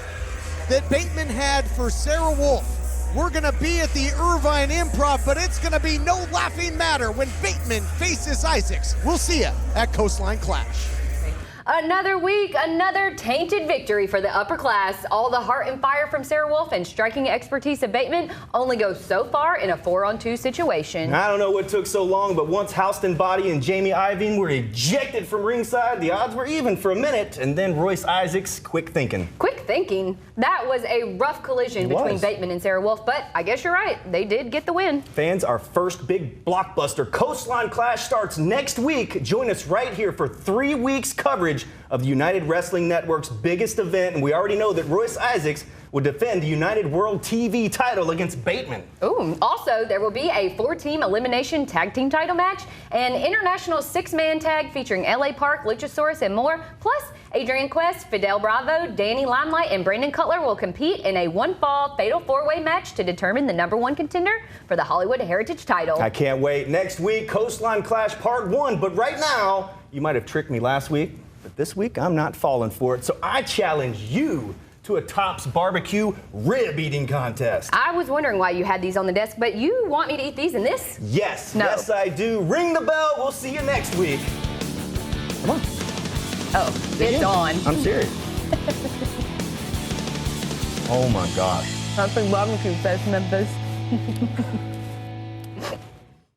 that Bateman had for Sarah Wolfe. We're going to be at the Irvine Improv, but it's going to be no laughing matter when Bateman faces Isaacs. We'll see you at Coastline Clash. Another week, another tainted victory for the upper class. All the heart and fire from Sarah Wolfe and striking expertise of Bateman only goes so far in a 4-on-2 situation. I don't know what took so long, but once Houston Body and Jamie Iving were ejected from ringside, the odds were even for a minute, and then Royce Isaacs, quick thinking. Quick thinking? That was a rough collision between Bateman and Sarah Wolfe, but I guess you're right. They did get the win. Fans, our first big blockbuster Coastline Clash starts next week. Join us right here for 3 weeks coverage of the United Wrestling Network's biggest event, and we already know that Royce Isaacs will defend the United World TV title against Bateman. Ooh, also, there will be a 4-team elimination tag team title match, an international 6-man tag featuring LA Park, Luchasaurus, and more. Plus, Adrian Quest, Fidel Bravo, Danny Limelight, and Brandon Cutler will compete in a one-fall fatal 4-way match to determine the #1 contender for the Hollywood Heritage title. I can't wait. Next week, Coastline Clash Part 1. But right now, you might have tricked me last week, but this week I'm not falling for it. So I challenge you to a Tops Barbecue rib eating contest. I was wondering why you had these on the desk, but you want me to eat these in this? Yes, no. Yes I do. Ring the bell. We'll see you next week. Come on. Oh, it's on. I'm serious. Oh my gosh. Something barbecue says Memphis.